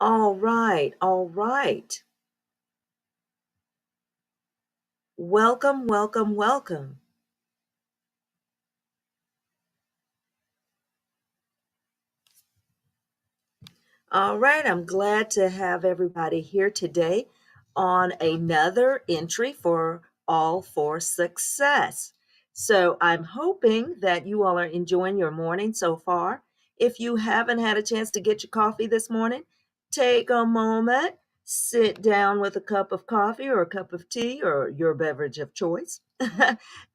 All right, all right. Welcome, welcome, welcome. All right, I'm glad to have everybody here today on another entry for All for Success. So I'm hoping that you all are enjoying your morning so far. If you haven't had a chance to get your coffee this morning, take a moment, sit down with a cup of coffee or a cup of tea or your beverage of choice,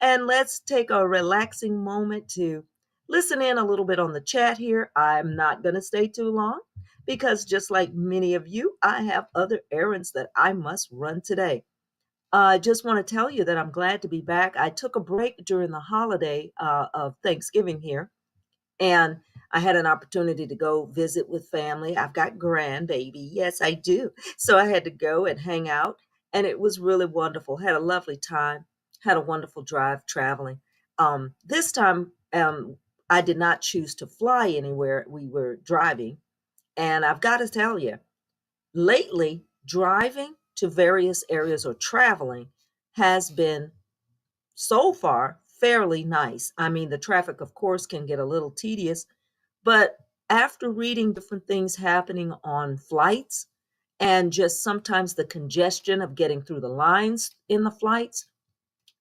and let's take a relaxing moment to listen in a little bit on the chat here. I'm not going to stay too long because just like many of you, I have other errands that I must run today. I just want to tell you that I'm glad to be back. I took a break during the holiday of Thanksgiving here, and I had an opportunity to go visit with family. I've got grandbaby. Yes, I do. So I had to go and hang out, and it was really wonderful. Had a lovely time. Had a wonderful drive traveling. This time, I did not choose to fly anywhere. We were driving, and I've got to tell you, lately, driving to various areas or traveling has been so far fairly nice. I mean, the traffic, of course, can get a little tedious, but after reading different things happening on flights and just sometimes the congestion of getting through the lines in the flights,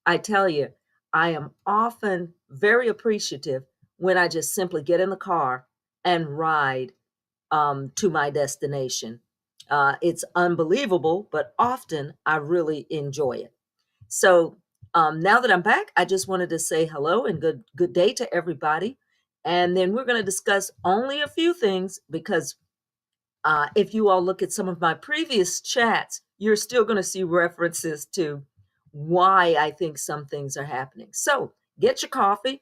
I tell you, I am often very appreciative when I just simply get in the car and ride to my destination. It's unbelievable, but often I really enjoy it. So now that I'm back, I just wanted to say hello and good day to everybody. And then we're going to discuss only a few things because if you all look at some of my previous chats, you're still going to see references to why I think some things are happening. So get your coffee,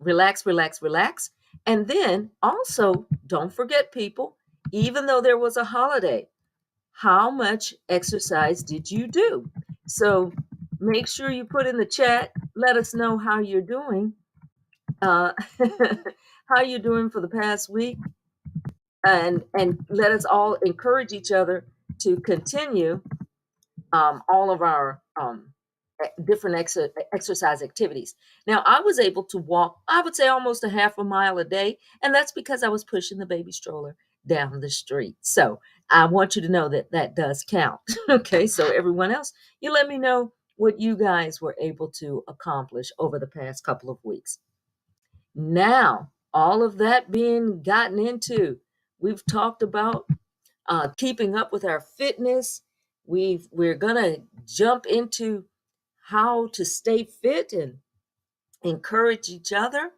relax, relax, relax. And then also, don't forget, people, even though there was a holiday, how much exercise did you do? So make sure you put in the chat, let us know how you're doing. Uh, how you're doing for the past week, and let us all encourage each other to continue all of our different exercise activities. Now, I was able to walk, I would say almost a half a mile a day, and that's because I was pushing the baby stroller down the street. So I want you to know that that does count. Okay, so everyone else, you let me know what you guys were able to accomplish over the past couple of weeks. Now, all of that being gotten into, we've talked about keeping up with our fitness. We're gonna jump into how to stay fit and encourage each other.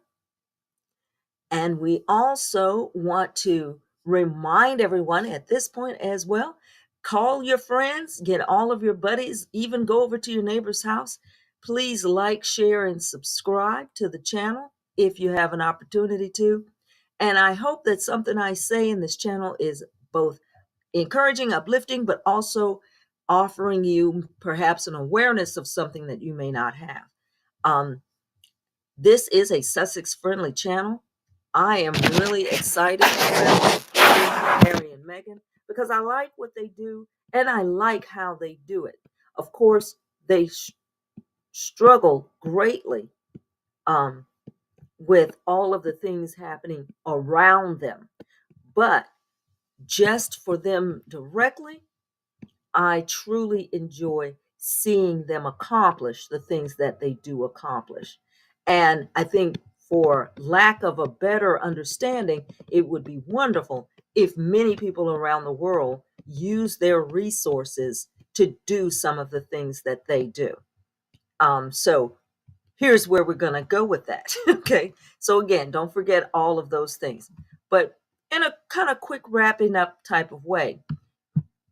And we also want to remind everyone at this point as well, call your friends, get all of your buddies, even go over to your neighbor's house. Please like, share, and subscribe to the channel if you have an opportunity to. And I hope that something I say in this channel is both encouraging, uplifting, but also offering you perhaps an awareness of something that you may not have. Um, this is a Sussex friendly channel. I am really excited about Harry and Meghan because I like what they do and I like how they do it. Of course, they struggle greatly um, with all of the things happening around them. But just for them directly, I truly enjoy seeing them accomplish the things that they do accomplish. And I think, for lack of a better understanding, it would be wonderful if many people around the world use their resources to do some of the things that they do. So here's where we're going to go with that. Okay. So, again, don't forget all of those things. But in a kind of quick wrapping up type of way,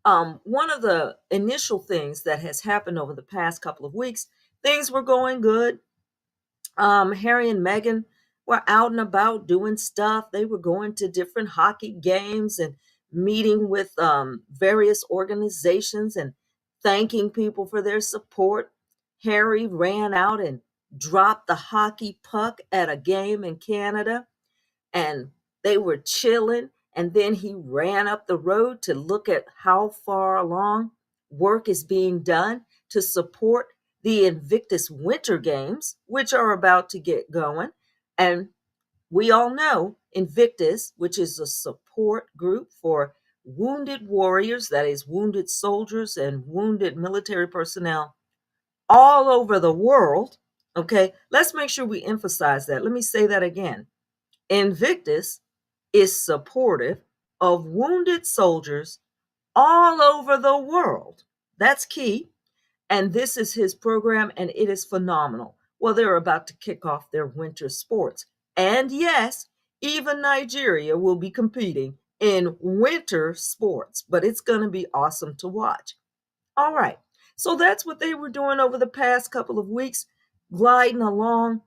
one of the initial things that has happened over the past couple of weeks, things were going good. Harry and Meghan were out and about doing stuff. They were going to different hockey games and meeting with various organizations and thanking people for their support. Harry ran out and dropped the hockey puck at a game in Canada, and they were chilling And then he ran up the road to look at how far along work is being done to support the Invictus Winter Games, which are about to get going. And we all know Invictus, which is a support group for wounded warriors, that is, wounded soldiers and wounded military personnel all over the world. Okay, let's make sure we emphasize that. Let me say that again. Invictus is supportive of wounded soldiers all over the world. That's key. And this is his program, and it is phenomenal. Well, they're about to kick off their winter sports. And yes, even Nigeria will be competing in winter sports, but it's going to be awesome to watch. All right. So that's what they were doing over the past couple of weeks, gliding along,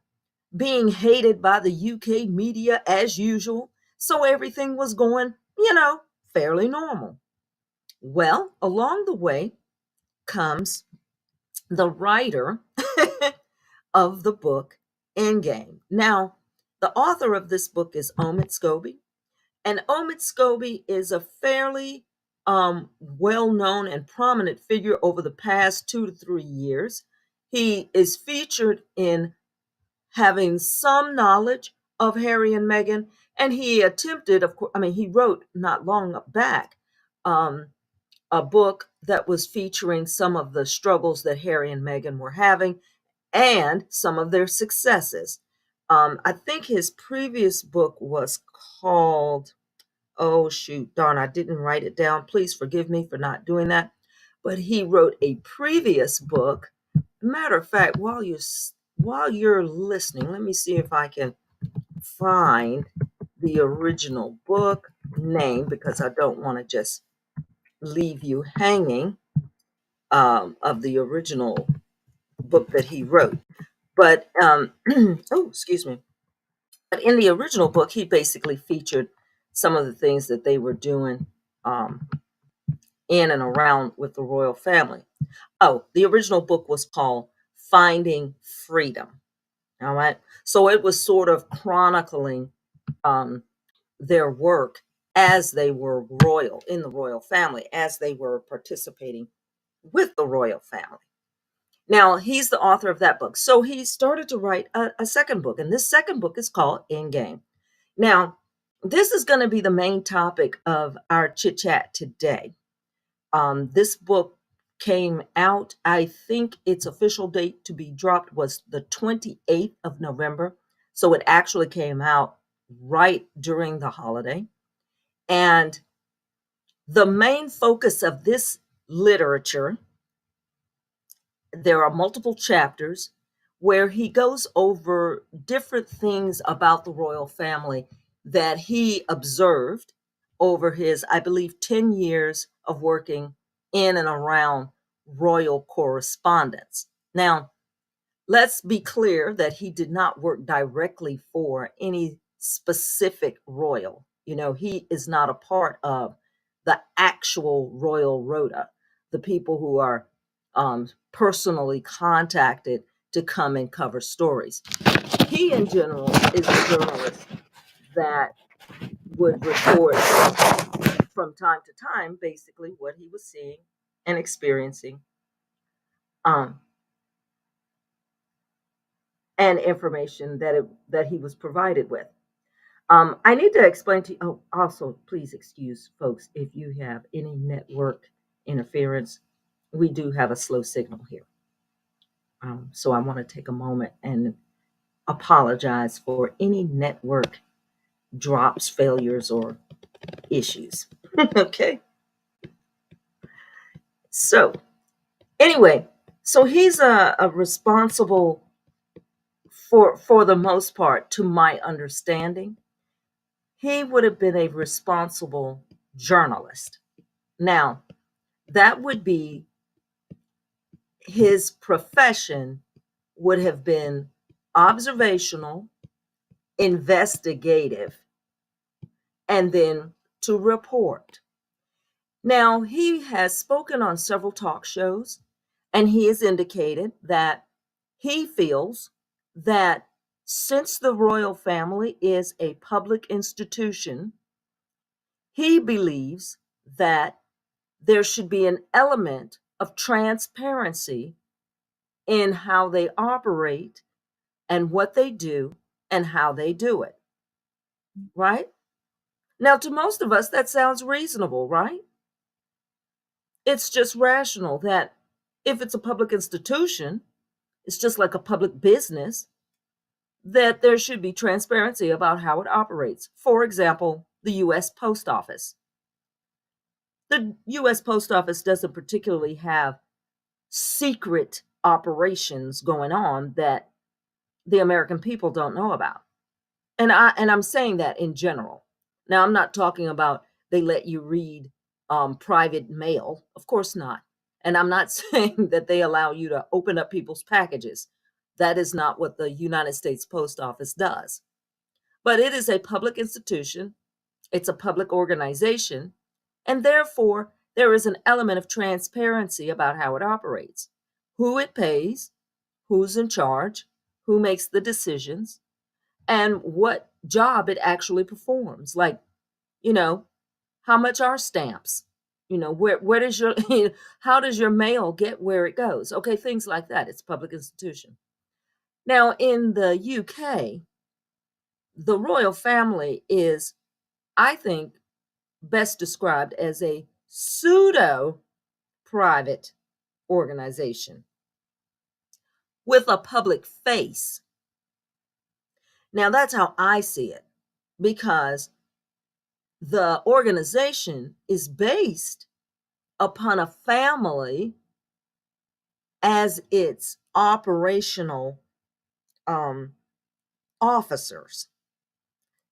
being hated by the UK media as usual. So everything was going, fairly normal. Well, along the way comes the writer of the book Endgame. Now, the author of this book is Omid Scobie, and Omid Scobie is a fairly well-known and prominent figure over the past 2 to 3 years. He is featured in having some knowledge of Harry and Meghan, and he attempted, of course, he wrote not long back um, a book that was featuring some of the struggles that Harry and Meghan were having and some of their successes. I think his previous book was called, oh shoot, darn, I didn't write it down. Please forgive me for not doing that. But he wrote a previous book. Matter of fact, while you're listening, let me see if I can find the original book name, because I don't want to just leave you hanging, of the original book that he wrote. But oh, excuse me. But in the original book, he basically featured some of the things that they were doing um, in and around with the royal family. Oh, the original book was called Finding Freedom. All right. So it was sort of chronicling um, their work as they were royal in the royal family, as they were participating with the royal family. Now, he's the author of that book. So he started to write a second book, and this second book is called Endgame. Now, this is going to be the main topic of our chit chat today. This book came out, I think its official date to be dropped was the 28th of November. So it actually came out right during the holiday. And the main focus of this literature, there are multiple chapters where he goes over different things about the royal family that he observed over his, I believe, 10 years of working in and around royal correspondence. Now, let's be clear that he did not work directly for any specific royal. He is not a part of the actual royal rota, the people who are personally contacted to come and cover stories. He, in general, is a journalist that would report from time to time, basically, what he was seeing and experiencing, um, and information that he was provided with. I need to explain to you. Oh, also, please excuse folks if you have any network interference. We do have a slow signal here. So I want to take a moment and apologize for any network drops, failures, or issues. Okay. So anyway, so he's a responsible, for the most part, to my understanding, he would have been a responsible journalist. Now, that would be his profession, would have been observational, investigative, and then to report. Now, he has spoken on several talk shows, and he has indicated that he feels that since the royal family is a public institution, He believes that there should be an element of transparency in how they operate and what they do and how they do it, right? Now, to most of us, that sounds reasonable, right? It's just rational that if it's a public institution, it's just like a public business, that there should be transparency about how it operates. For example, the US Post Office. The US Post Office doesn't particularly have secret operations going on that the American people don't know about. And I'm saying that in general. Now, I'm not talking about they let you read private mail. Of course not. And I'm not saying that they allow you to open up people's packages. That is not what the United States Post Office does. But it is a public institution, it's a public organization, and therefore there is an element of transparency about how it operates, who it pays, who's in charge, who makes the decisions, and what job it actually performs. Like, you know, how much are stamps? Where does your how does your mail get where it goes? Okay, things like that. It's a public institution. Now, in the UK, the royal family is, I think, best described as a pseudo private organization with a public face. Now, that's how I see it, because the organization is based upon a family as its operational um, officers.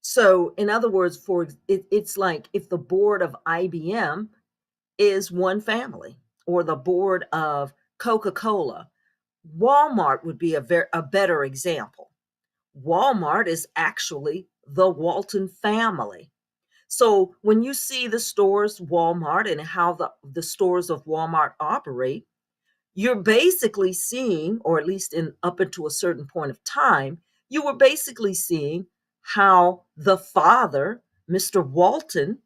So, in other words, it's like if the board of IBM is one family, or the board of Coca-Cola. Walmart would be a better example. Walmart is actually the Walton family. So when you see the stores Walmart and how the stores of Walmart operate, you're basically seeing, or at least in up until a certain point of time, you were basically seeing how the father, Mr. Walton,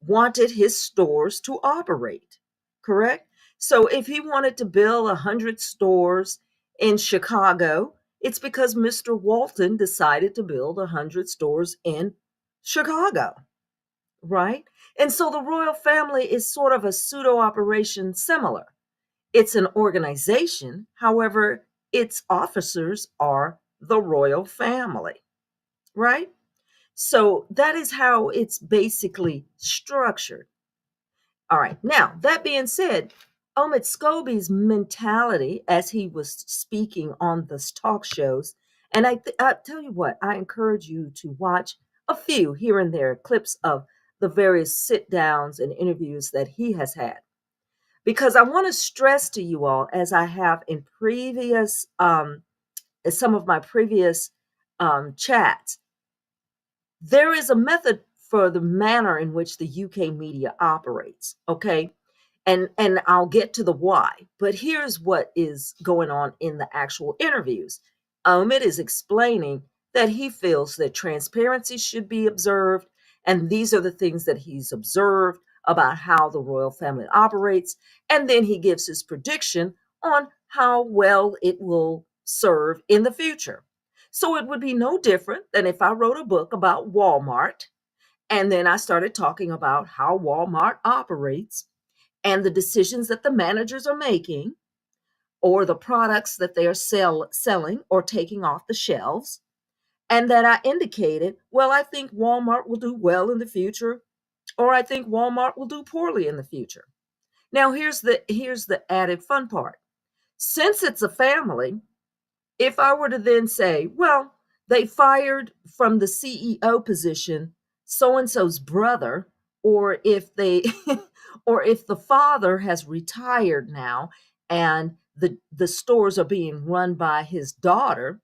wanted his stores to operate, correct? So if he wanted to build 100 stores in Chicago, it's because Mr. Walton decided to build 100 stores in Chicago, right? And so the royal family is sort of a pseudo operation similar. It's an organization, however, its officers are the royal family, right? So that is how it's basically structured. All right. Now, that being said, Omid Scobie's mentality as he was speaking on the talk shows, and I tell you what, I encourage you to watch a few here and there clips of the various sit downs and interviews that he has had. Because I want to stress to you all, as I have in previous, some of my previous chats, there is a method for the manner in which the UK media operates, okay? And I'll get to the why, but here's what is going on in the actual interviews. Omid is explaining that he feels that transparency should be observed, and these are the things that he's observed about how the royal family operates, and then he gives his prediction on how well it will serve in the future. So it would be no different than if I wrote a book about Walmart and then I started talking about how Walmart operates and the decisions that the managers are making, or the products that they are selling or taking off the shelves. And that I indicated, well, I think Walmart will do well in the future, or I think Walmart will do poorly in the future. Now, here's the added fun part. Since it's a family, if I were to then say, well, they fired from the CEO position so and so's brother, or if they or if the father has retired now and the stores are being run by his daughter,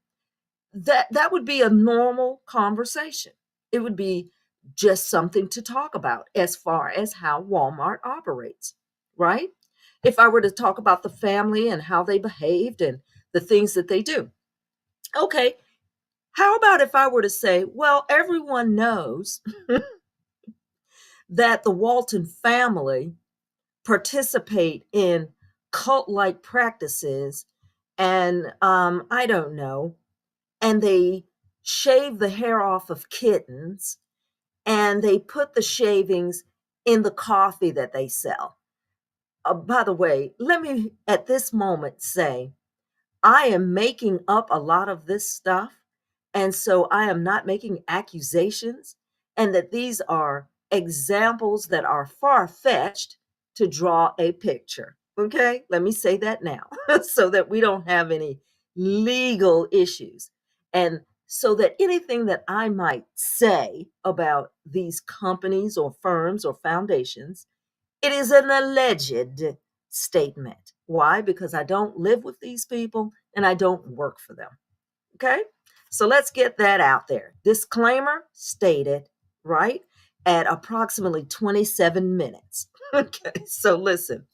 that would be a normal conversation. It would be just something to talk about as far as how Walmart operates, right? If I were to talk about the family and how they behaved and the things that they do. Okay, how about if I were to say, well, everyone knows that the Walton family participate in cult-like practices, and I don't know, and they shave the hair off of kittens, and they put the shavings in the coffee that they sell. By the way, let me at this moment say I am making up a lot of this stuff. And so I am not making accusations, and that these are examples that are far fetched to draw a picture. Okay, let me say that now so that we don't have any legal issues. And so that anything that I might say about these companies or firms or foundations, it is an alleged statement. Why? Because I don't live with these people and I don't work for them. Okay? So let's get that out there. Disclaimer stated, right? At approximately 27 minutes. Okay, so listen.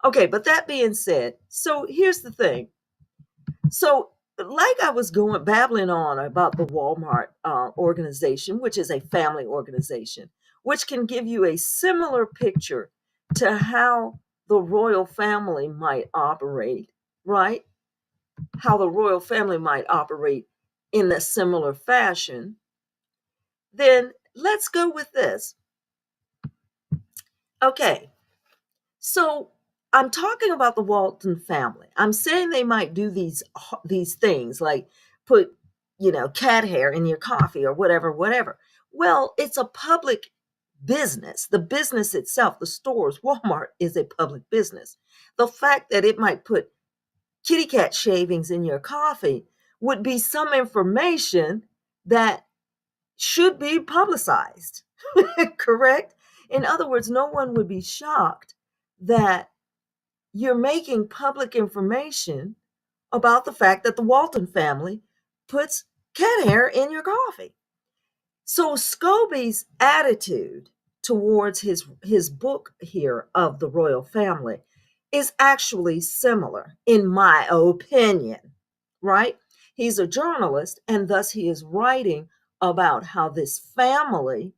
Okay, but that being said, so here's the thing. So, like I was going babbling on about the Walmart organization, which is a family organization, which can give you a similar picture to how the royal family might operate, right? How the royal family might operate in a similar fashion, then let's go with this. Okay, so I'm talking about the Walton family. I'm saying they might do these things like put, cat hair in your coffee or whatever, whatever. Well, it's a public business. The business itself, the stores, Walmart is a public business. The fact that it might put kitty cat shavings in your coffee would be some information that should be publicized, correct? In other words, no one would be shocked that you're making public information about the fact that the Walton family puts cat hair in your coffee. So Scobie's attitude towards his book here of the royal family is actually similar, in my opinion, right? He's a journalist, and thus he is writing about how this family,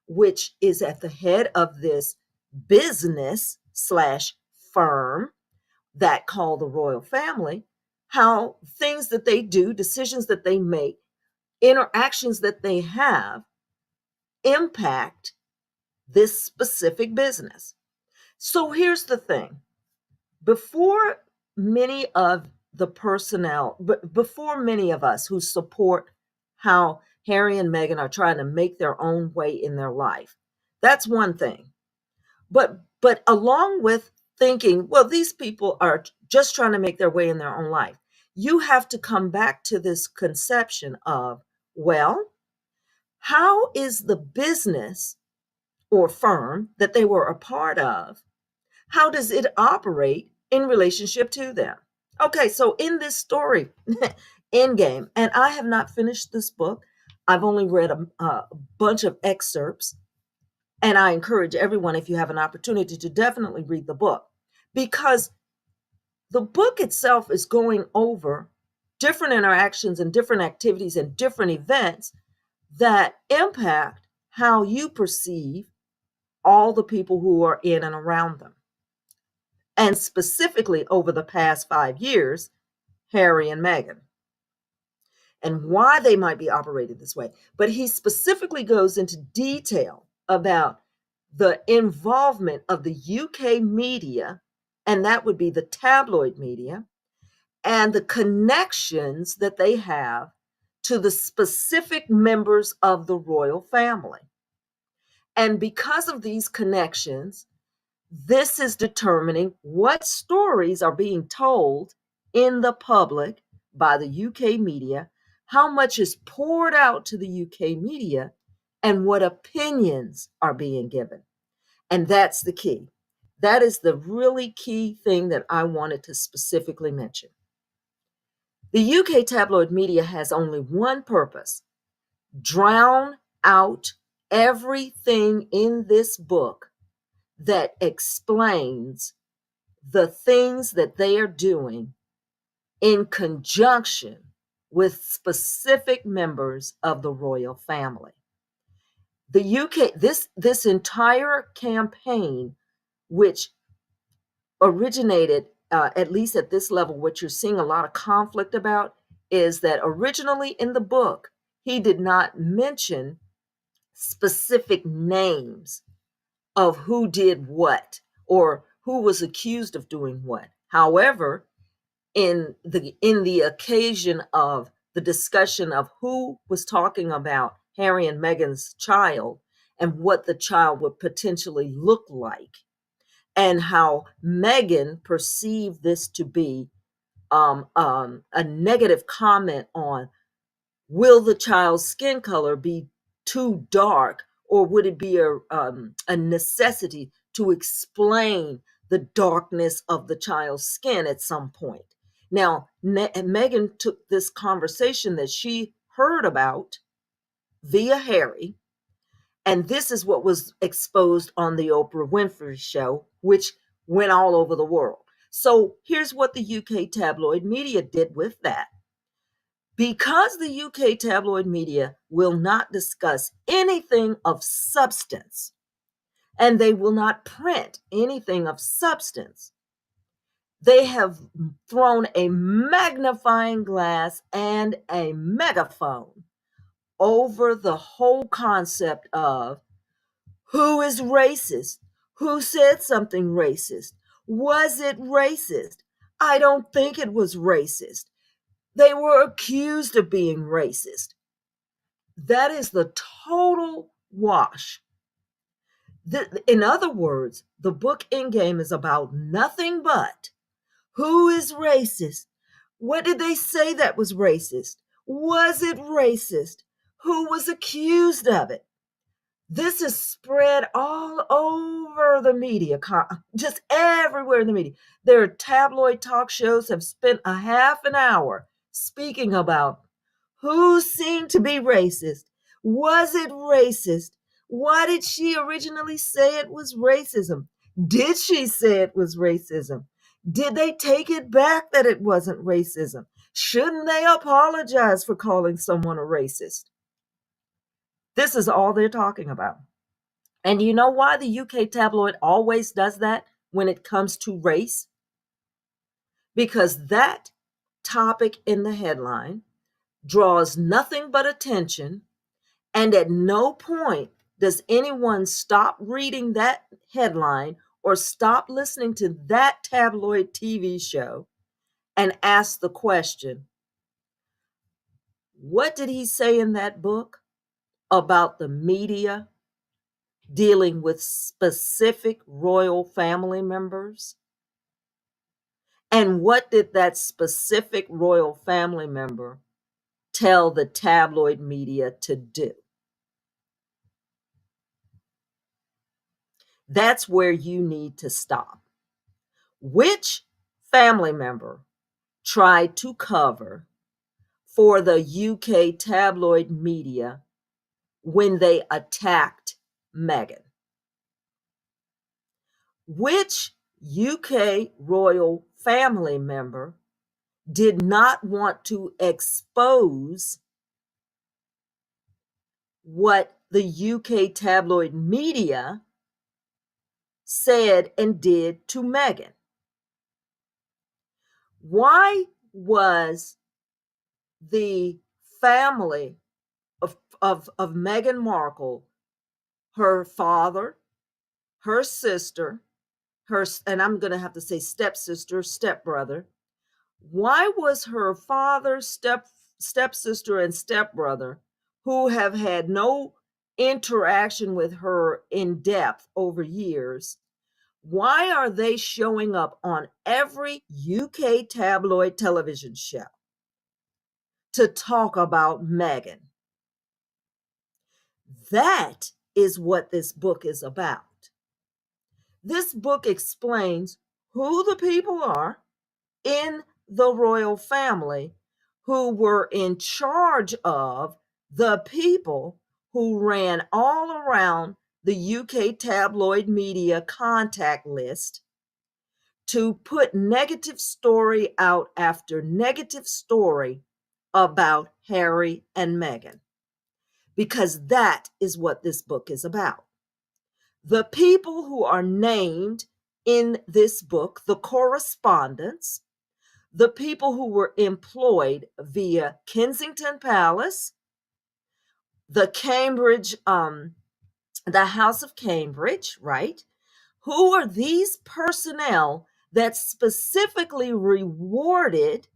which is at the head of this business slash firm that called the royal family, how things that they do, decisions that they make, interactions that they have impact this specific business. So here's the thing. Before many of the personnel, before many of us who support how Harry and Meghan are trying to make their own way in their life, that's one thing. But along with thinking, well, these people are just trying to make their way in their own life, you have to come back to this conception of, well, how is the business or firm that they were a part of, how does it operate in relationship to them? Okay, so in this story, Endgame, and I have not finished this book. I've only read a bunch of excerpts, and I encourage everyone, if you have an opportunity, to definitely read the book, because the book itself is going over different interactions and different activities and different events that impact how you perceive all the people who are in and around them. And specifically over the past 5 years, Harry and Meghan, and why they might be operated this way. But he specifically goes into detail about the involvement of the UK media, and that would be the tabloid media, and the connections that they have to the specific members of the royal family. And because of these connections, this is determining what stories are being told in the public by the UK media, how much is poured out to the UK media, and what opinions are being given. And that's the key. That is the really key thing that I wanted to specifically mention. The UK tabloid media has only one purpose: drown out everything in this book that explains the things that they are doing in conjunction with specific members of the royal family. The UK, this entire campaign, which originated, at least at this level, what you're seeing a lot of conflict about is that originally in the book, he did not mention specific names of who did what or who was accused of doing what. However, in the occasion of the discussion of who was talking about Harry and Meghan's child and what the child would potentially look like, and how Meghan perceived this to be a negative comment on, will the child's skin color be too dark, or would it be a necessity to explain the darkness of the child's skin at some point? Now, Meghan took this conversation that she heard about via Harry, and this is what was exposed on the Oprah Winfrey Show, which went all over the world. So here's what the UK tabloid media did with that. Because the UK tabloid media will not discuss anything of substance, and they will not print anything of substance, they have thrown a magnifying glass and a megaphone over the whole concept of who is racist, who said something racist, was it racist? I don't think it was racist. They were accused of being racist. That is the total wash. In other words, the book Endgame is about nothing but who is racist? What did they say that was racist? Was it racist? Who was accused of it? This is spread all over the media, just everywhere in the media. Their tabloid talk shows have spent a half an hour speaking about who seemed to be racist. Was it racist? Why did she originally say it was racism? Did she say it was racism? Did they take it back that it wasn't racism? Shouldn't they apologize for calling someone a racist? This is all they're talking about. And you know why the UK tabloid always does that when it comes to race? Because that topic in the headline draws nothing but attention, and at no point does anyone stop reading that headline or stop listening to that tabloid TV show and ask the question, what did he say in that book about the media dealing with specific royal family members? And what did that specific royal family member tell the tabloid media to do? That's where you need to stop. Which family member tried to cover for the UK tabloid media when they attacked Meghan? Which UK royal family member did not want to expose what the UK tabloid media said and did to Meghan? Why was the family of Meghan Markle, her father, her sister, and I'm going to have to say stepsister, stepbrother, why was her father, stepsister, and stepbrother, who have had no interaction with her in depth over years, why are they showing up on every UK tabloid television show to talk about Meghan? That is what this book is about. This book explains who the people are in the royal family who were in charge of the people who ran all around the UK tabloid media contact list to put negative story out after negative story about Harry and Meghan. because that is what this book is about. The people who are named in this book, the correspondents, the people who were employed via Kensington Palace, the Cambridge, the House of Cambridge, right? Who are these personnel that specifically rewarded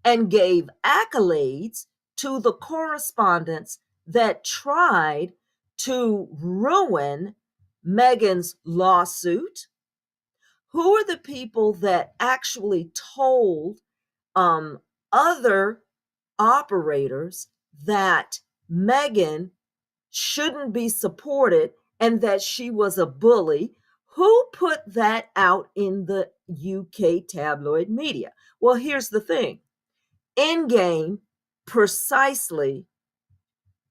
and gave accolades to the correspondents that tried to ruin Meghan's lawsuit? Who are the people that actually told um, other operators that Meghan shouldn't be supported and that she was a bully? Who put that out in the UK tabloid media? Well, here's the thing. Endgame precisely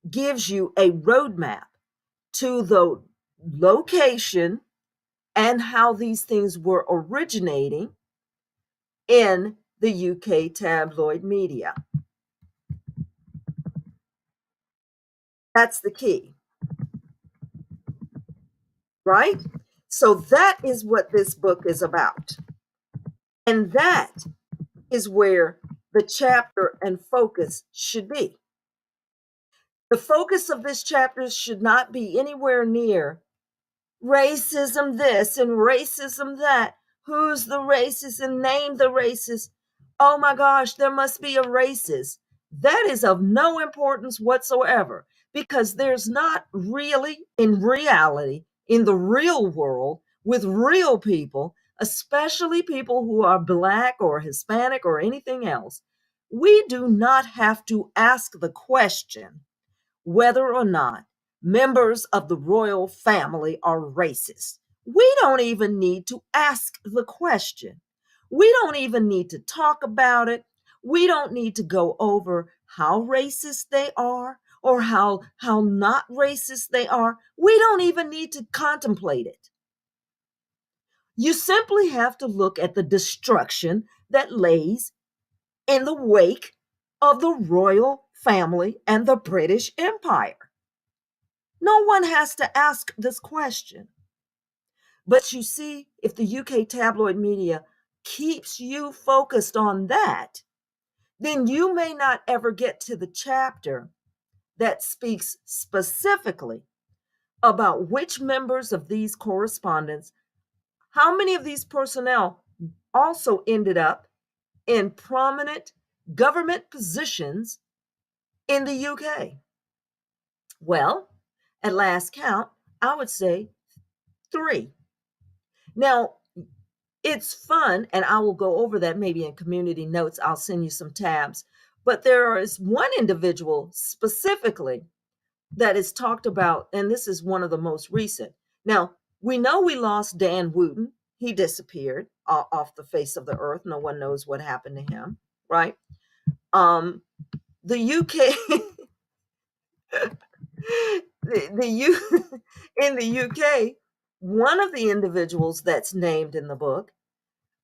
gives you a roadmap to the location and how these things were originating in the UK tabloid media. That's the key, right? So that is what this book is about. And that is where the chapter and focus should be. The focus of this chapter should not be anywhere near racism this and racism that. Who's the racist and name the racist? Oh my gosh, there must be a racist. That is of no importance whatsoever because there's not really, in reality, in the real world, with real people, especially people who are Black or Hispanic or anything else, we do not have to ask the question whether or not members of the royal family are racist. We don't even need to ask the question. We don't even need to talk about it. We don't need to go over how racist they are or how not racist they are. We don't even need to contemplate it. You simply have to look at the destruction that lays in the wake of the royal family and the British Empire. No one has to ask this question. But you see, if the UK tabloid media keeps you focused on that, then you may not ever get to the chapter that speaks specifically about which members of these correspondents, how many of these personnel also ended up in prominent government positions in the UK. Well, at last count, I would say 3. Now, it's fun, and I will go over that maybe in community notes. I'll send you some tabs. But there is one individual specifically that is talked about, and this is one of the most recent. Now, we know we lost Dan Wooten. He disappeared off the face of the earth. No one knows what happened to him, right? The UK, in the UK, one of the individuals that's named in the book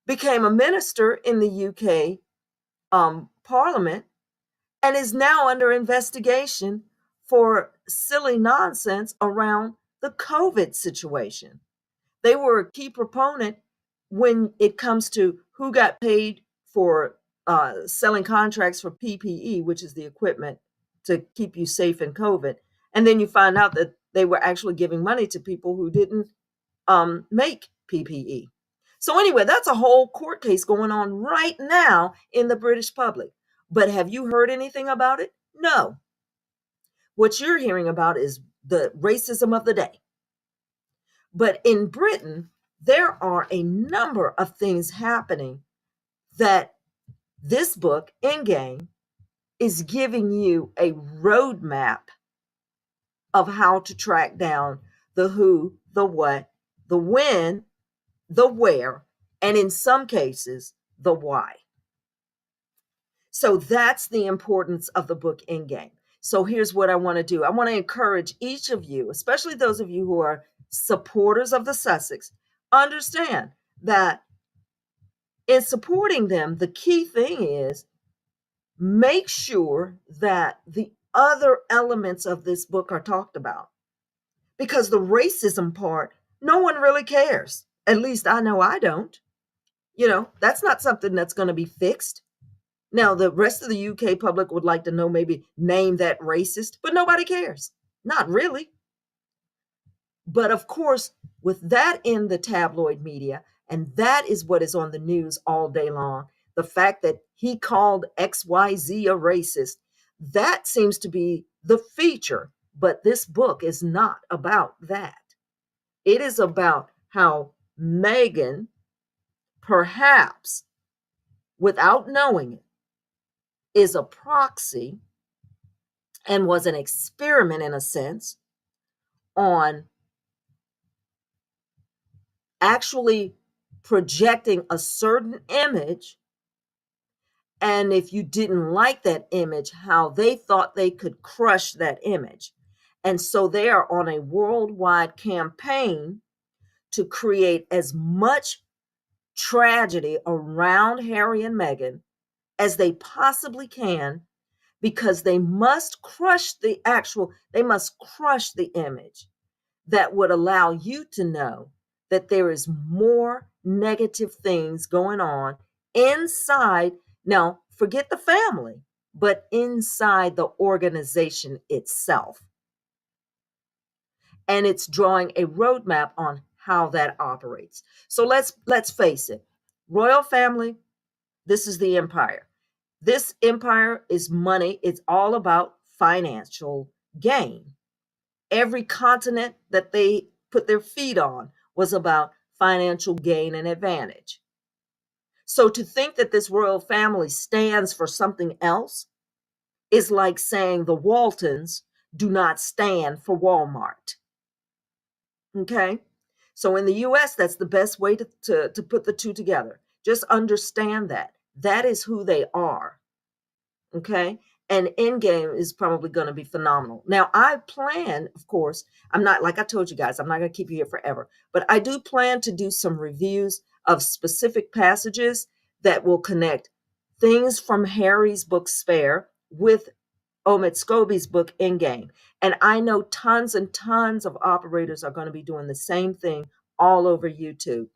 became a minister in the UK Parliament and is now under investigation for silly nonsense around the COVID situation. They were a key proponent when it comes to who got paid for selling contracts for PPE, which is the equipment to keep you safe in COVID. And then you find out that they were actually giving money to people who didn't make PPE. So anyway, that's a whole court case going on right now in the British public. But have you heard anything about it? No. What you're hearing about is the racism of the day. But in Britain, there are a number of things happening that this book, Endgame, is giving you a roadmap of how to track down the who, the what, the when, the where, and in some cases, the why. So that's the importance of the book Endgame. So here's what I want to do. I want to encourage each of you, especially those of you who are supporters of the Sussex, understand that in supporting them, the key thing is make sure that the other elements of this book are talked about, because the racism part, no one really cares. At least I know I don't. That's not something that's going to be fixed. Now, the rest of the UK public would like to know, maybe name that racist, but nobody cares. Not really. But of course, with that in the tabloid media, and that is what is on the news all day long, the fact that he called XYZ a racist, that seems to be the feature. But this book is not about that. It is about how Megan, perhaps without knowing it, is a proxy and was an experiment, in a sense, on actually projecting a certain image. And if you didn't like that image, how they thought they could crush that image. And so they are on a worldwide campaign to create as much tragedy around Harry and Meghan as they possibly can, because they must crush they must crush the image that would allow you to know that there is more negative things going on inside. Now, forget the family, but inside the organization itself. And it's drawing a roadmap on how that operates. So let's face it. Royal family, this is the empire. This empire is money. It's all about financial gain. Every continent that they put their feet on was about financial gain and advantage. So to think that this royal family stands for something else is like saying the Waltons do not stand for Walmart. Okay? So in the US, that's the best way to put the two together. Just understand that. That is who they are. Okay. And Endgame is probably going to be phenomenal. Now, I plan, of course, I'm not, like I told you guys, I'm not going to keep you here forever, but I do plan to do some reviews of specific passages that will connect things from Harry's book Spare with Omid Scobie's book Endgame. And I know tons and tons of operators are going to be doing the same thing all over YouTube.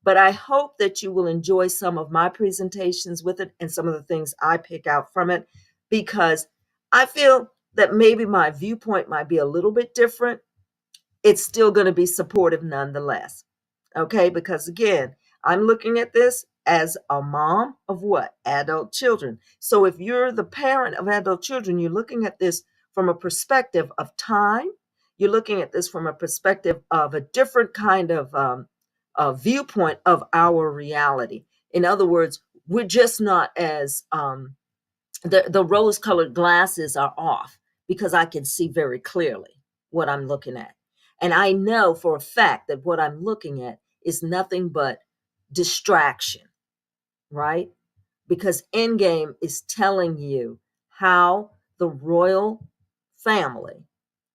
But I hope that you will enjoy some of my presentations with it and some of the things I pick out from it, because I feel that maybe my viewpoint might be a little bit different. It's still going to be supportive nonetheless. Okay, because again, I'm looking at this as a mom of what? Adult children. So if you're the parent of adult children, you're looking at this from a perspective of time. You're looking at this from a perspective of a different kind of viewpoint of our reality. In other words, we're just not as the rose-colored glasses are off, because I can see very clearly what I'm looking at. And I know for a fact that what I'm looking at is nothing but distraction, right? Because Endgame is telling you how the royal family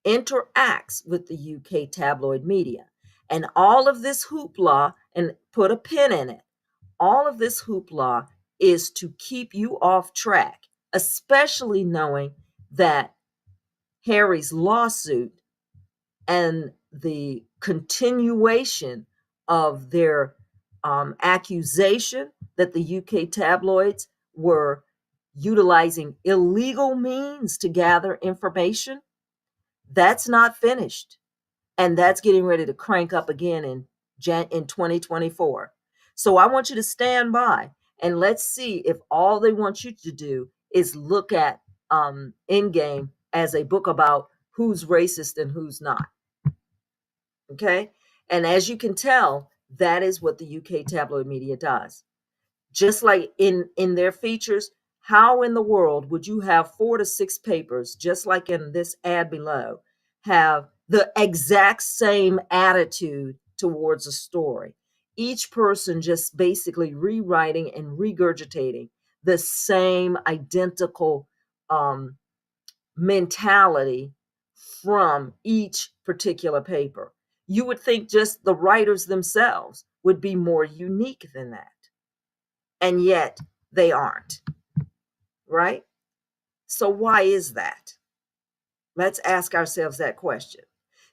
interacts with the UK tabloid media. And all of this hoopla, and put a pin in it, all of this hoopla is to keep you off track, especially knowing that Harry's lawsuit and the continuation of their accusation that the UK tabloids were utilizing illegal means to gather information, that's not finished. And that's getting ready to crank up again in 2024. So I want you to stand by and let's see if all they want you to do is look at Endgame as a book about who's racist and who's not. Okay. And as you can tell, that is what the UK tabloid media does. Just like in their features, how in the world would you have 4 to 6 papers, just like in this ad below, have the exact same attitude towards a story? Each person just basically rewriting and regurgitating the same identical mentality from each particular paper. You would think just the writers themselves would be more unique than that. And yet they aren't, right? So why is that? Let's ask ourselves that question.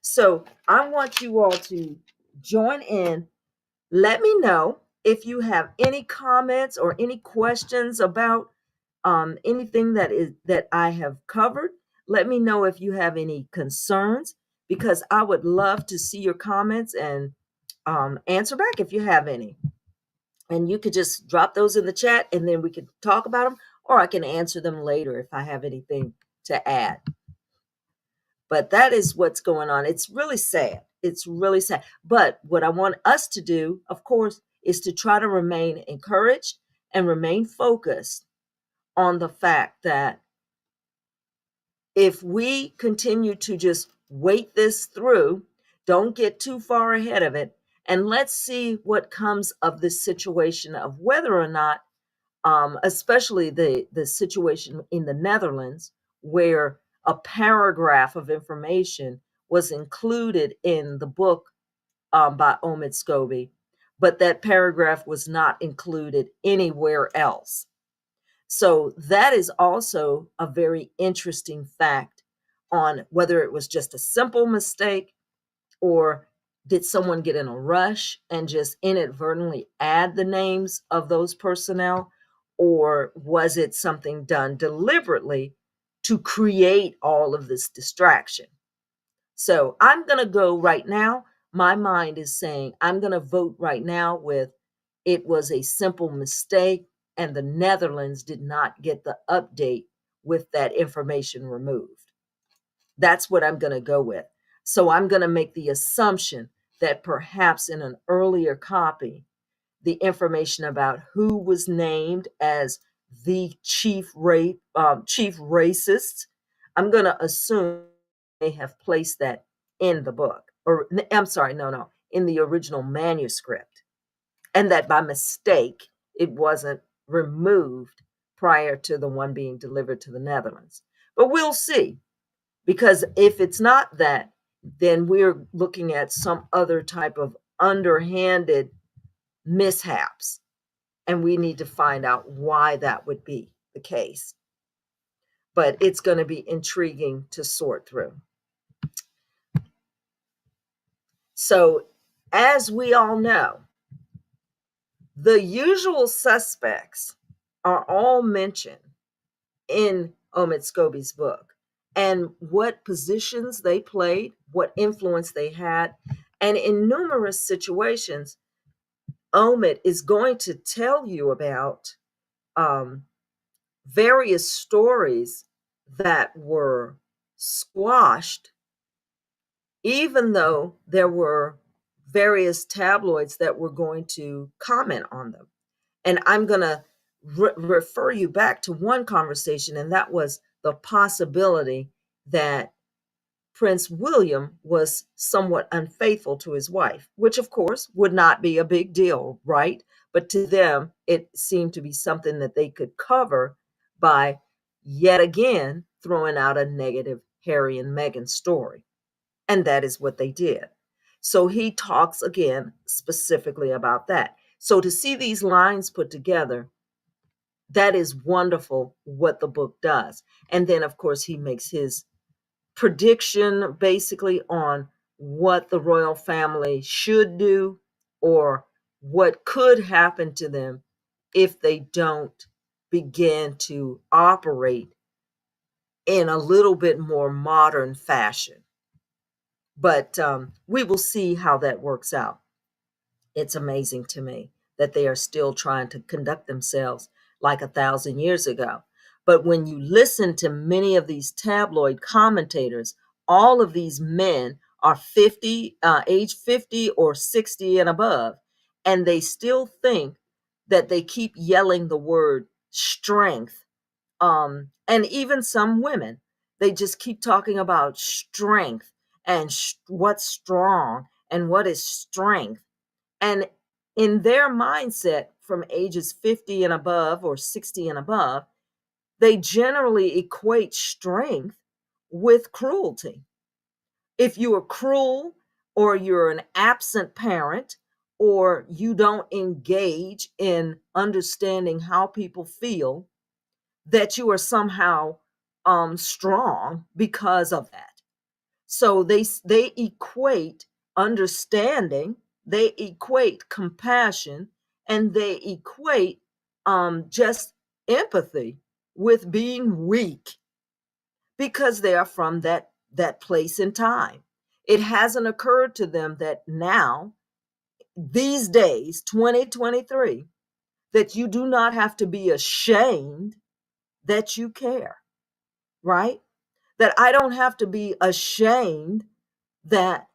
So I want you all to join in. Let me know if you have any comments or any questions about anything that I have covered. Let me know if you have any concerns, because I would love to see your comments and answer back if you have any. And you could just drop those in the chat and then we could talk about them, or I can answer them later if I have anything to add. But that is what's going on. It's really sad. It's really sad. But what I want us to do, of course, is to try to remain encouraged and remain focused on the fact that if we continue to just wait this through, don't get too far ahead of it, and let's see what comes of this situation of whether or not, especially the situation in the Netherlands, where a paragraph of information was included in the book by Omid Scobie, but that paragraph was not included anywhere else. So that is also a very interesting fact on whether it was just a simple mistake, or did someone get in a rush and just inadvertently add the names of those personnel, or was it something done deliberately to create all of this distraction? So I'm going to go right now. My mind is saying I'm going to vote right now with it was a simple mistake and the Netherlands did not get the update with that information removed. That's what I'm going to go with. So I'm going to make the assumption that perhaps in an earlier copy, the information about who was named as the chief racist, I'm going to assume they have placed that in the book, or I'm sorry, no, in the original manuscript, and that by mistake it wasn't removed prior to the one being delivered to the Netherlands. But we'll see, because if it's not that, then we're looking at some other type of underhanded mishaps, and we need to find out why that would be the case. But it's going to be intriguing to sort through. So, as we all know, the usual suspects are all mentioned in Omid Scobie's book, and what positions they played, what influence they had. And in numerous situations, Omid is going to tell you about various stories that were squashed, even though there were various tabloids that were going to comment on them. And I'm going to refer you back to one conversation, and that was the possibility that Prince William was somewhat unfaithful to his wife, which of course would not be a big deal, right? But to them, it seemed to be something that they could cover by yet again throwing out a negative Harry and Meghan story. And that is what they did. So he talks again specifically about that. So to see these lines put together, that is wonderful what the book does. And then, of course, he makes his prediction basically on what the royal family should do, or what could happen to them if they don't begin to operate in a little bit more modern fashion. But we will see how that works out. It's amazing to me that they are still trying to conduct themselves like 1,000 years ago. But when you listen to many of these tabloid commentators, all of these men are age 50 or 60 and above, and they still think that they keep yelling the word strength. And even some women, they just keep talking about strength and what's strong and what is strength. And in their mindset, from ages 50 and above or 60 and above, they generally equate strength with cruelty. If you are cruel, or you're an absent parent, or you don't engage in understanding how people feel, that you are somehow strong because of that. So they equate understanding, they equate compassion, and they equate just empathy with being weak because they are from that place in time. It hasn't occurred to them that now, these days, 2023, that you do not have to be ashamed that you care, right? That I don't have to be ashamed that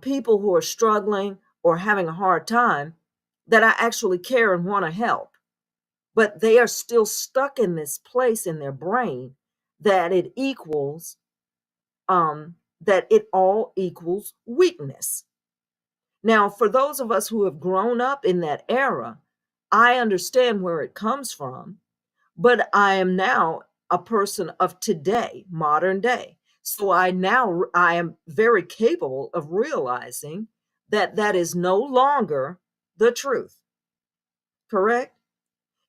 people who are struggling or having a hard time, that I actually care and want to help. But they are still stuck in this place in their brain that that it all equals weakness. Now, for those of us who have grown up in that era, I understand where it comes from, but I am now a person of today, modern day. So I am very capable of realizing that that is no longer the truth. Correct?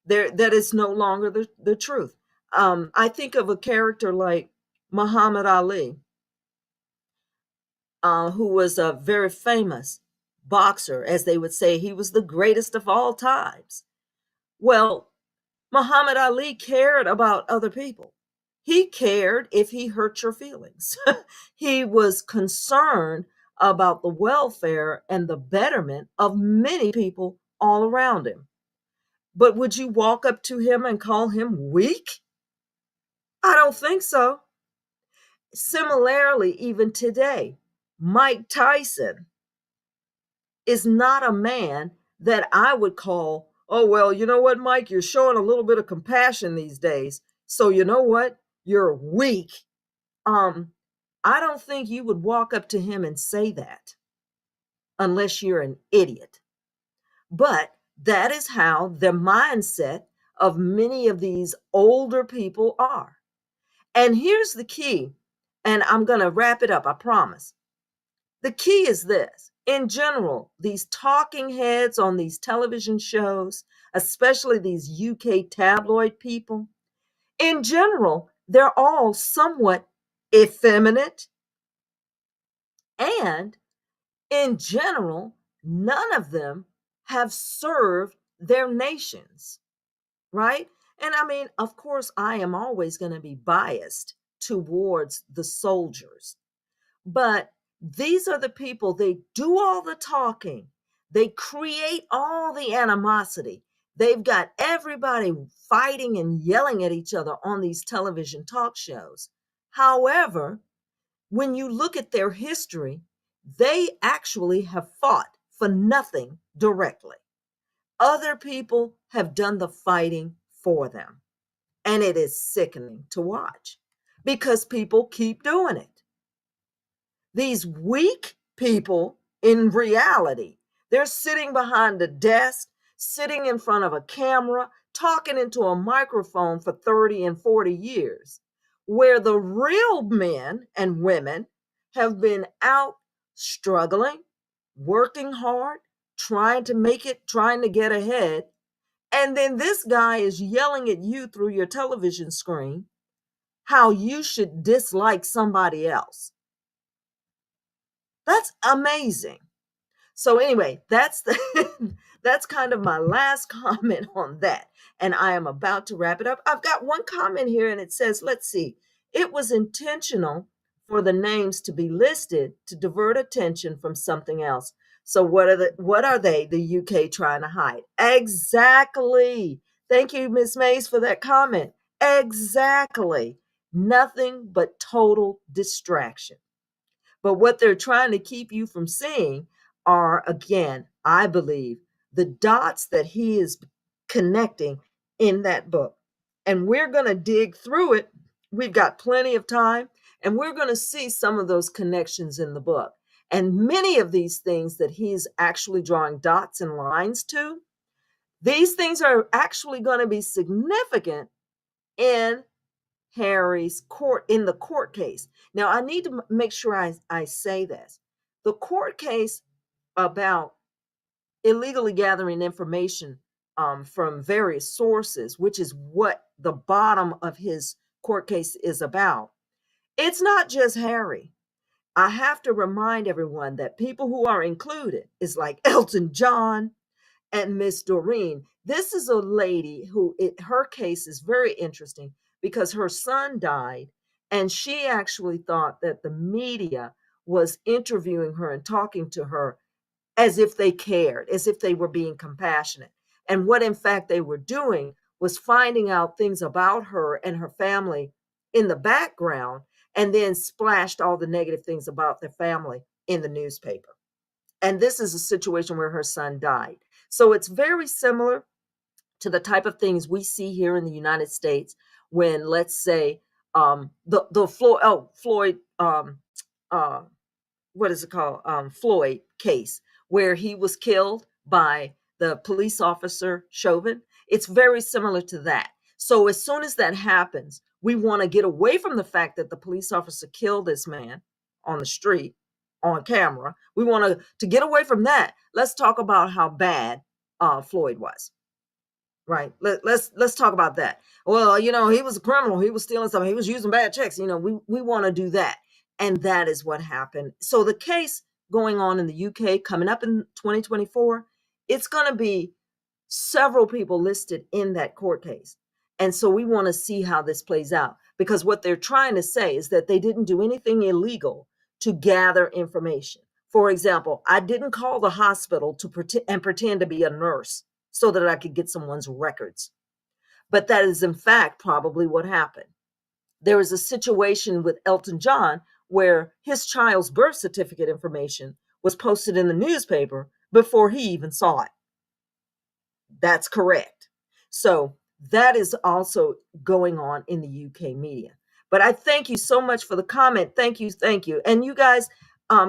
That is no longer the truth. I think of a character like Muhammad Ali, who was a very famous boxer, as they would say, he was the greatest of all times. Well, Muhammad Ali cared about other people. He cared if he hurt your feelings. He was concerned about the welfare and the betterment of many people all around him. But would you walk up to him and call him weak? I don't think so. Similarly, even today, Mike Tyson is not a man that I would call, oh, well, you know what, Mike, you're showing a little bit of compassion these days. So you know what? You're weak. Um, I don't think you would walk up to him and say that unless you're an idiot. But that is how the mindset of many of these older people are. And here's the key, and I'm going to wrap it up, I promise. The key is this: in general, these talking heads on these television shows, especially these UK tabloid people, in general, they're all somewhat effeminate. And in general, none of them have served their nations, right? And I mean, of course, I am always going to be biased towards the soldiers. But these are the people, they do all the talking, they create all the animosity. They've got everybody fighting and yelling at each other on these television talk shows. However, when you look at their history, they actually have fought for nothing directly. Other people have done the fighting for them. And it is sickening to watch because people keep doing it. These weak people, in reality, they're sitting behind a desk, sitting in front of a camera, talking into a microphone for 30 and 40 years, where the real men and women have been out struggling, working hard, trying to make it, trying to get ahead. And then this guy is yelling at you through your television screen how you should dislike somebody else. That's amazing. So anyway, that's that's kind of my last comment on that. And I am about to wrap it up. I've got one comment here and it says, let's see. It was intentional for the names to be listed to divert attention from something else. So what are they, the UK trying to hide? Exactly. Thank you, Miss Mays, for that comment. Exactly. Nothing but total distraction. But what they're trying to keep you from seeing are, again, I believe, the dots that he is connecting in that book. And we're going to dig through it. We've got plenty of time, and we're going to see some of those connections in the book. And many of these things that he's actually drawing dots and lines to, these things are actually going to be significant in Harry's court, in the court case. Now, I need to make sure I say this. The court case about illegally gathering information from various sources, which is what the bottom of his court case is about. It's not just Harry. I have to remind everyone that people who are included is like Elton John and Miss Doreen. This is a lady who her case is very interesting because her son died, and she actually thought that the media was interviewing her and talking to her as if they cared, as if they were being compassionate. And what in fact they were doing was finding out things about her and her family in the background, and then splashed all the negative things about their family in the newspaper. And this is a situation where her son died. So it's very similar to the type of things we see here in the United States when, let's say, the Floyd uh, what is it called, Floyd case, where he was killed by the police officer Chauvin. It's very similar to that. So as soon as that happens, we want to get away from the fact that the police officer killed this man on the street on camera. We want to get away from that. Let's talk about how bad Floyd was. Right. Let's talk about that. Well, he was a criminal. He was stealing something. He was using bad checks. We want to do that. And that is what happened. So the case going on in the UK coming up in 2024, it's going to be several people listed in that court case. And so we want to see how this plays out, because what they're trying to say is that they didn't do anything illegal to gather information. For example, I didn't call the hospital to pretend to be a nurse so that I could get someone's records. But that is in fact probably what happened. There was a situation with Elton John where his child's birth certificate information was posted in the newspaper before he even saw it. That's correct. So that is also going on in the UK media. But I thank you so much for the comment. Thank you. Thank you. And you guys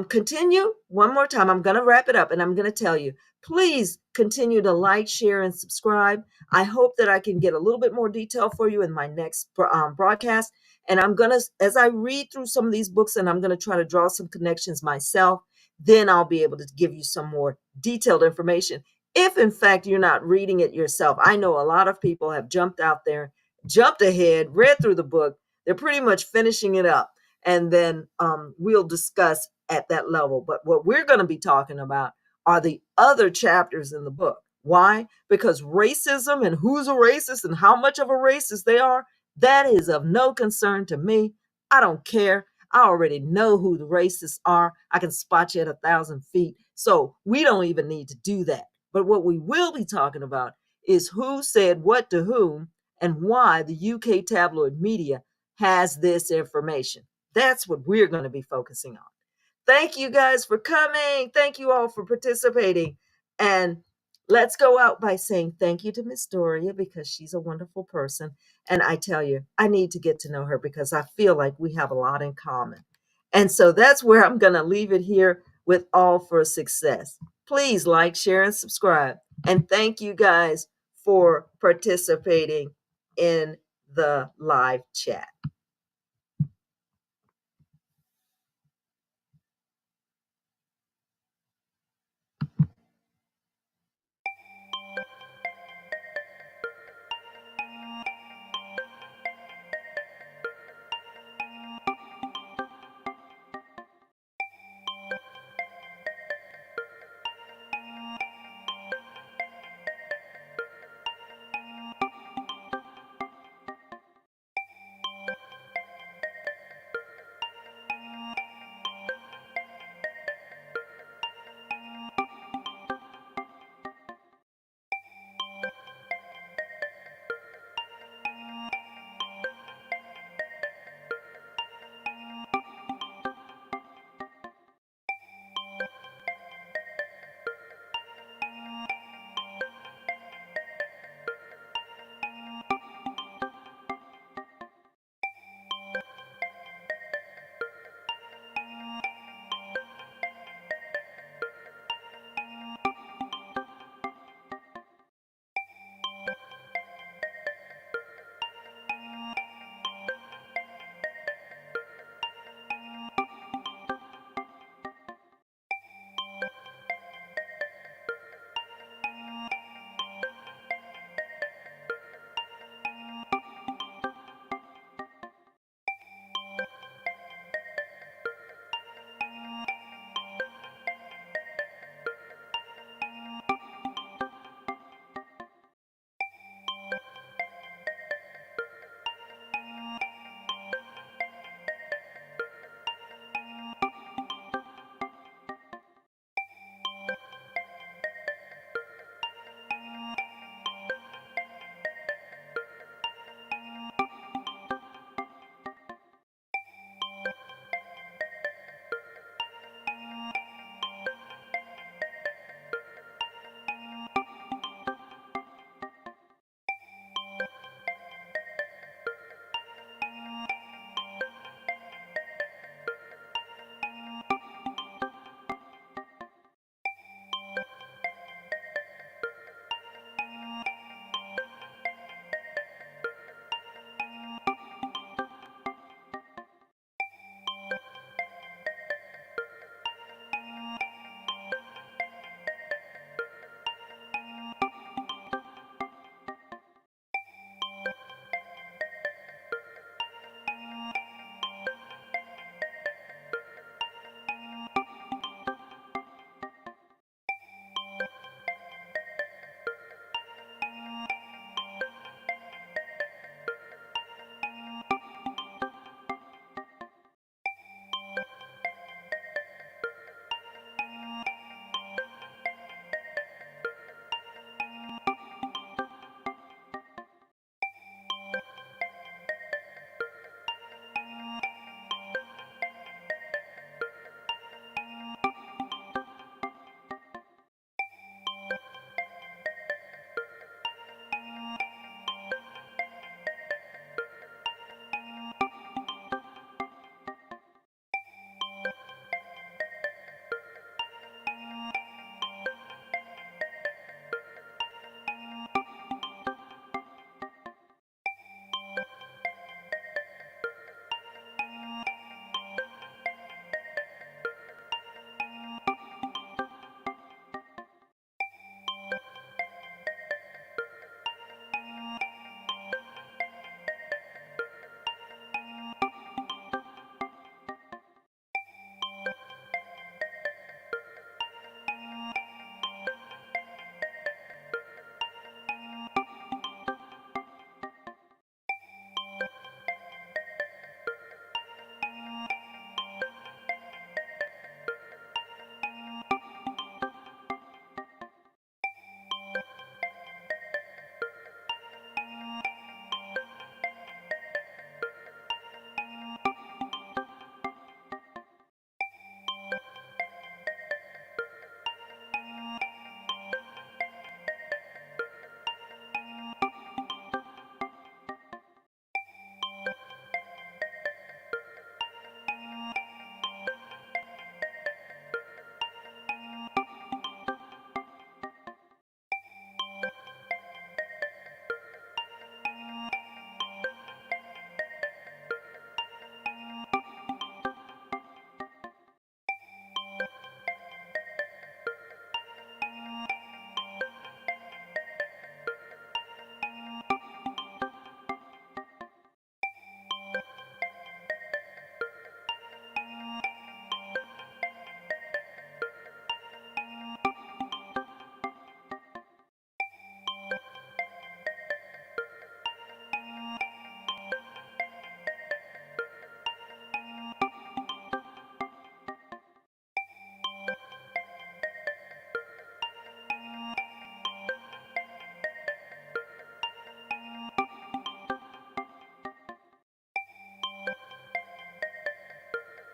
continue one more time. I'm going to wrap it up and I'm going to tell you, please continue to like, share, and subscribe. I hope that I can get a little bit more detail for you in my next broadcast. And I'm going to, as I read through some of these books, and I'm going to try to draw some connections myself, then I'll be able to give you some more detailed information. If in fact you're not reading it yourself, I know a lot of people have jumped out there, jumped ahead, read through the book. They're pretty much finishing it up. And then we'll discuss at that level. But what we're going to be talking about are the other chapters in the book. Why? Because racism and who's a racist and how much of a racist they are, that is of no concern to me. I don't care. I already know who the racists are. I can spot you at 1,000 feet. So we don't even need to do that. But what we will be talking about is who said what to whom and why the UK tabloid media has this information. That's what we're going to be focusing on. Thank you guys for coming. Thank you all for participating. And let's go out by saying thank you to Miss Doria, because she's a wonderful person. And I tell you, I need to get to know her because I feel like we have a lot in common. And so that's where I'm going to leave it here with All for Success. Please like, share, and subscribe. And thank you guys for participating in the live chat.